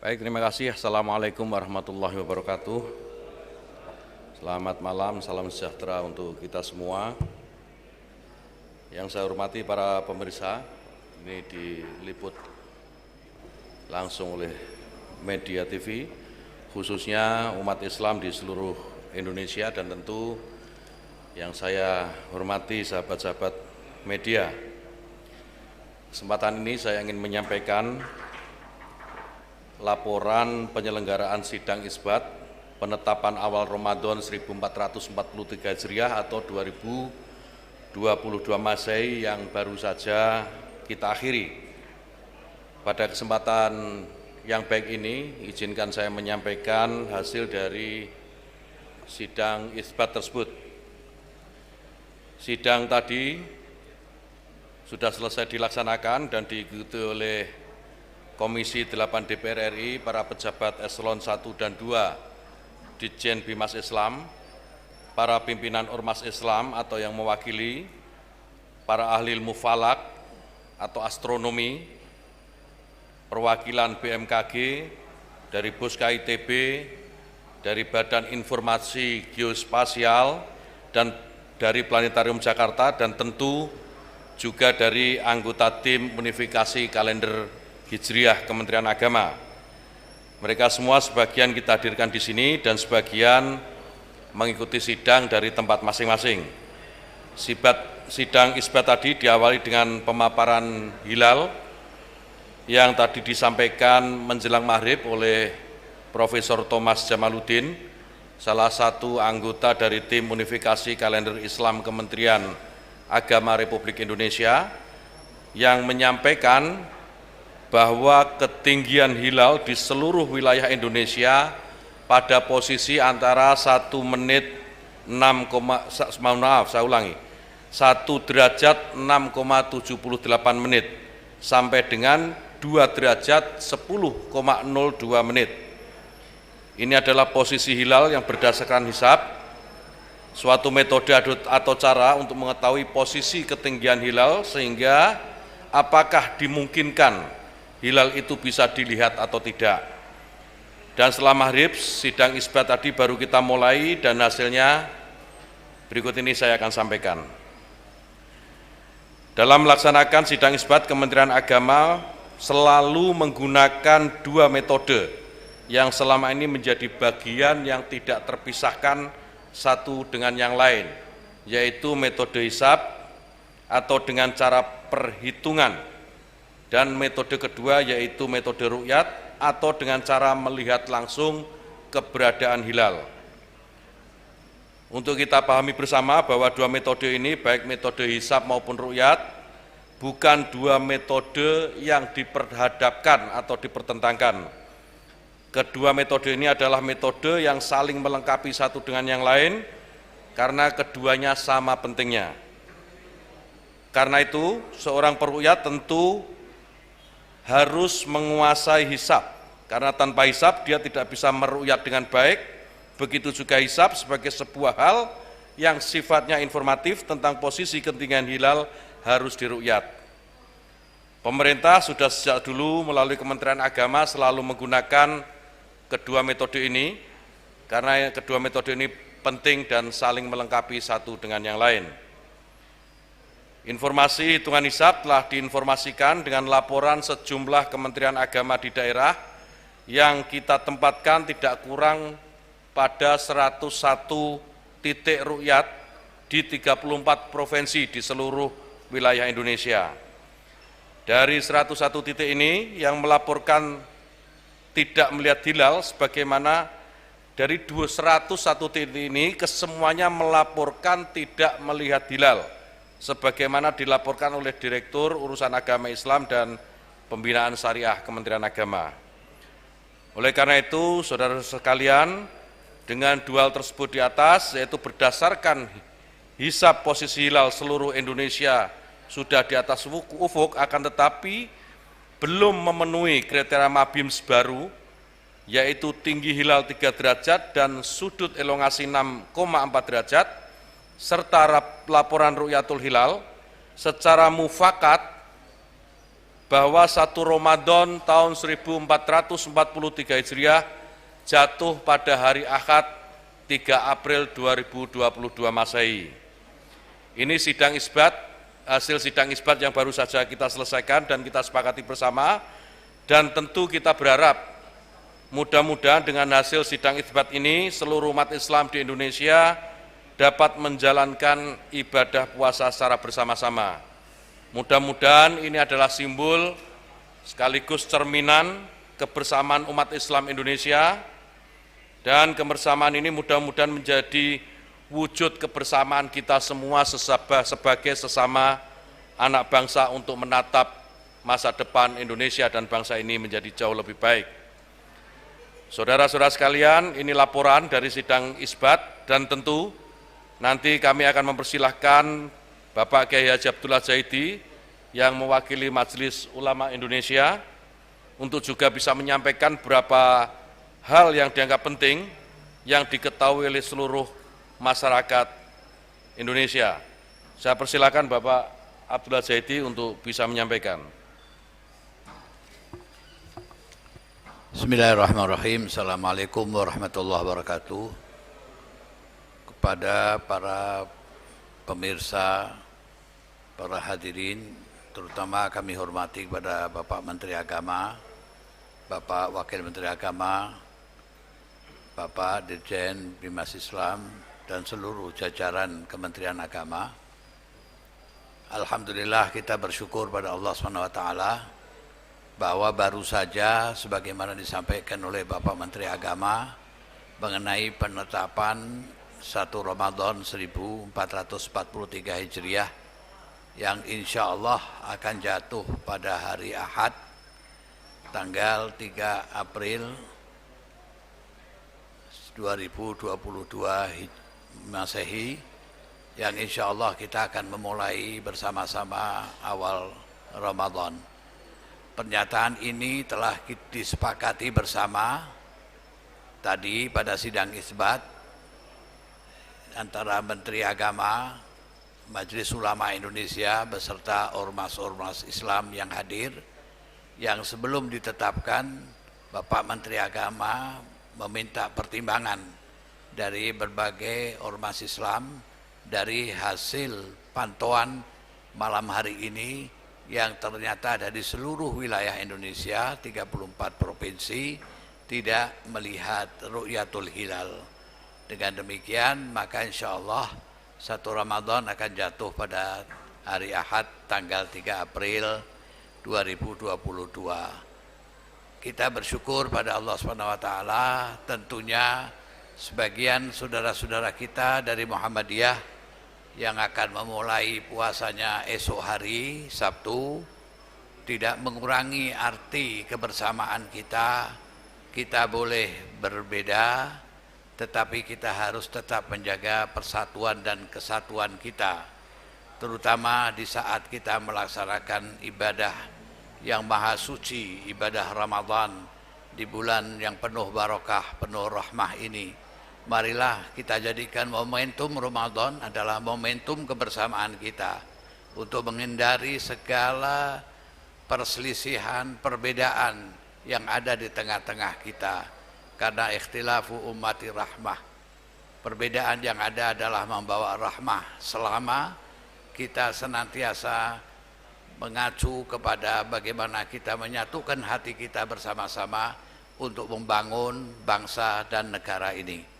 Baik, terima kasih. Assalamualaikum warahmatullahi wabarakatuh. Selamat malam, salam sejahtera untuk kita semua. Yang saya hormati para pemirsa, ini diliput langsung oleh media TV, khususnya umat Islam di seluruh Indonesia dan tentu yang saya hormati sahabat-sahabat media. Kesempatan ini saya ingin menyampaikan laporan penyelenggaraan sidang isbat penetapan awal Ramadan 1443 Hijriah atau 2022 Masehi yang baru saja kita akhiri. Pada kesempatan yang baik ini, izinkan saya menyampaikan hasil dari sidang isbat tersebut. Sidang tadi sudah selesai dilaksanakan dan diikuti oleh Komisi 8 DPR RI, para pejabat eselon 1 dan 2, Ditjen Bimas Islam, para pimpinan Ormas Islam atau yang mewakili, para ahli ilmu falak atau astronomi, perwakilan BMKG, dari BUS KITB, dari Badan Informasi Geospasial, dan dari Planetarium Jakarta, dan tentu juga dari anggota tim unifikasi kalender Hijriah Kementerian Agama. Mereka semua sebagian kita hadirkan di sini dan sebagian mengikuti sidang dari tempat masing-masing. Sidang isbat tadi diawali dengan pemaparan hilal yang tadi disampaikan menjelang maghrib oleh Profesor Thomas Jamaluddin, salah satu anggota dari tim unifikasi kalender Islam Kementerian Agama Republik Indonesia, yang menyampaikan bahwa ketinggian hilal di seluruh wilayah Indonesia pada posisi antara 1 derajat 6,78 menit sampai dengan 2 derajat 10,02 menit. Ini adalah posisi hilal yang berdasarkan hisab, suatu metode atau cara untuk mengetahui posisi ketinggian hilal sehingga apakah dimungkinkan hilal itu bisa dilihat atau tidak. Dan setelah maghrib, sidang isbat tadi baru kita mulai dan hasilnya berikut ini saya akan sampaikan. Dalam melaksanakan sidang isbat, Kementerian Agama selalu menggunakan 2 metode yang selama ini menjadi bagian yang tidak terpisahkan satu dengan yang lain, yaitu metode hisab atau dengan cara perhitungan, dan metode kedua yaitu metode ru'yat atau dengan cara melihat langsung keberadaan hilal. Untuk kita pahami bersama bahwa 2 metode ini, baik metode hisab maupun ru'yat, bukan 2 metode yang diperhadapkan atau dipertentangkan. Kedua metode ini adalah metode yang saling melengkapi satu dengan yang lain karena keduanya sama pentingnya. Karena itu, seorang peru'yat tentu harus menguasai hisab, karena tanpa hisab dia tidak bisa meru'yat dengan baik. Begitu juga hisab sebagai sebuah hal yang sifatnya informatif tentang posisi ketinggian hilal harus diru'yat. Pemerintah sudah sejak dulu melalui Kementerian Agama selalu menggunakan kedua metode ini, karena kedua metode ini penting dan saling melengkapi satu dengan yang lain. Informasi hitungan hisab telah diinformasikan dengan laporan sejumlah Kementerian Agama di daerah yang kita tempatkan tidak kurang pada 101 titik ru'yat di 34 provinsi di seluruh wilayah Indonesia. Dari 101 titik ini yang melaporkan tidak melihat hilal, sebagaimana dari 101 titik ini kesemuanya melaporkan tidak melihat hilal, sebagaimana dilaporkan oleh Direktur Urusan Agama Islam dan Pembinaan Syariah Kementerian Agama. Oleh karena itu, saudara sekalian, dengan 2 hal tersebut di atas, yaitu berdasarkan hisab posisi hilal seluruh Indonesia sudah di atas ufuk, akan tetapi belum memenuhi kriteria MABIMS baru, yaitu tinggi hilal 3 derajat dan sudut elongasi 6,4 derajat, serta laporan ru'yatul hilal secara mufakat bahwa 1 Ramadan tahun 1443 Hijriah jatuh pada hari Ahad 3 April 2022 Masehi. Ini sidang isbat, hasil sidang isbat yang baru saja kita selesaikan dan kita sepakati bersama, dan tentu kita berharap mudah-mudahan dengan hasil sidang isbat ini seluruh umat Islam di Indonesia dapat menjalankan ibadah puasa secara bersama-sama. Mudah-mudahan ini adalah simbol sekaligus cerminan kebersamaan umat Islam Indonesia, dan kebersamaan ini mudah-mudahan menjadi wujud kebersamaan kita semua sebagai sesama anak bangsa untuk menatap masa depan Indonesia dan bangsa ini menjadi jauh lebih baik. Saudara-saudara sekalian, ini laporan dari sidang isbat, dan tentu nanti kami akan mempersilahkan Bapak Kiai Haji Abdullah Zaidi yang mewakili Majelis Ulama Indonesia untuk juga bisa menyampaikan beberapa hal yang dianggap penting yang diketahui oleh seluruh masyarakat Indonesia. Saya persilakan Bapak Abdullah Zaidi untuk bisa menyampaikan. Bismillahirrahmanirrahim. Assalamualaikum warahmatullahi wabarakatuh. Kepada para pemirsa, para hadirin, terutama kami hormati kepada Bapak Menteri Agama, Bapak Wakil Menteri Agama, Bapak Dirjen Bimas Islam, dan seluruh jajaran Kementerian Agama. Alhamdulillah kita bersyukur pada Allah SWT bahwa baru saja sebagaimana disampaikan oleh Bapak Menteri Agama mengenai penetapan 1 Ramadan 1443 Hijriah yang insya Allah akan jatuh pada hari Ahad tanggal 3 April 2022 Masehi, yang insya Allah kita akan memulai bersama-sama awal Ramadan. Pernyataan ini telah disepakati bersama tadi pada sidang isbat antara Menteri Agama, Majelis Ulama Indonesia beserta ormas-ormas Islam yang hadir, yang sebelum ditetapkan Bapak Menteri Agama meminta pertimbangan dari berbagai ormas Islam dari hasil pantauan malam hari ini yang ternyata dari seluruh wilayah Indonesia 34 provinsi tidak melihat ru'yatul hilal. Dengan demikian maka insya Allah 1 Ramadan akan jatuh pada hari Ahad tanggal 3 April 2022. Kita bersyukur pada Allah SWT, tentunya sebagian saudara-saudara kita dari Muhammadiyah yang akan memulai puasanya esok hari Sabtu tidak mengurangi arti kebersamaan kita. Kita boleh berbeda, tetapi kita harus tetap menjaga persatuan dan kesatuan kita, terutama di saat kita melaksanakan ibadah yang maha suci, ibadah Ramadan di bulan yang penuh barakah, penuh rahmah ini. Marilah kita jadikan momentum Ramadan adalah momentum kebersamaan kita untuk menghindari segala perselisihan, perbedaan yang ada di tengah-tengah kita. Karena ikhtilafu ummati rahmah, perbedaan yang ada adalah membawa rahmah selama kita senantiasa mengacu kepada bagaimana kita menyatukan hati kita bersama-sama untuk membangun bangsa dan negara ini.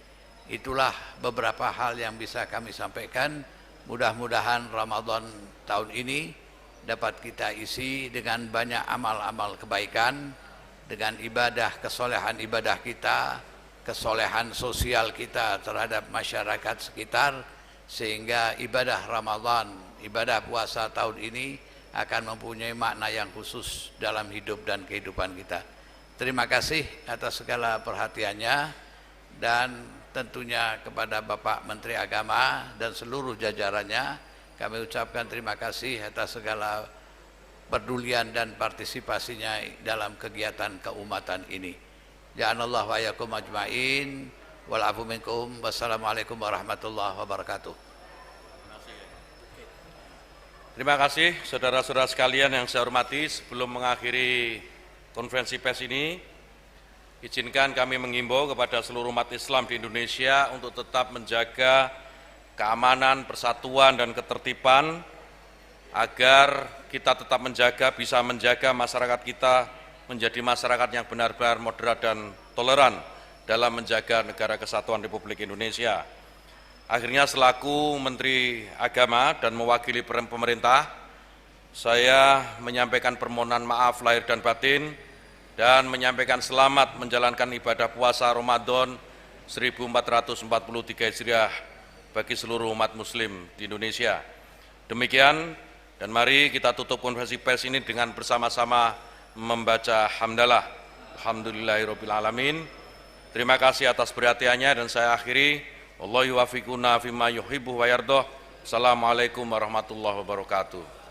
Itulah beberapa hal yang bisa kami sampaikan. Mudah-mudahan Ramadan tahun ini dapat kita isi dengan banyak amal-amal kebaikan, dengan ibadah, kesolehan ibadah kita, kesolehan sosial kita terhadap masyarakat sekitar, sehingga ibadah Ramadan, ibadah puasa tahun ini akan mempunyai makna yang khusus dalam hidup dan kehidupan kita. Terima kasih atas segala perhatiannya, dan tentunya kepada Bapak Menteri Agama dan seluruh jajarannya kami ucapkan terima kasih atas segala pedulian dan partisipasinya dalam kegiatan keumatan ini. Ja'anallahu wa iyyakum ajmain. Wal afu minkum. Wassalamualaikum warahmatullahi wabarakatuh. Terima kasih saudara-saudara sekalian yang saya hormati. Sebelum mengakhiri konferensi pers ini, izinkan kami mengimbau kepada seluruh umat Islam di Indonesia untuk tetap menjaga keamanan, persatuan, dan ketertiban agar kita tetap bisa menjaga masyarakat kita menjadi masyarakat yang benar-benar moderat dan toleran dalam menjaga negara kesatuan Republik Indonesia. Akhirnya selaku Menteri Agama dan mewakili pemerintah, saya menyampaikan permohonan maaf lahir dan batin dan menyampaikan selamat menjalankan ibadah puasa Ramadan 1443 Hijriah bagi seluruh umat muslim di Indonesia. Demikian, dan mari kita tutup konferensi pers ini dengan bersama-sama membaca hamdalah. Alhamdulillahirabbil alamin. Terima kasih atas perhatiannya dan saya akhiri. Wallahu yuwaffiquna fima yuhibbu wa yardha. Assalamualaikum warahmatullahi wabarakatuh.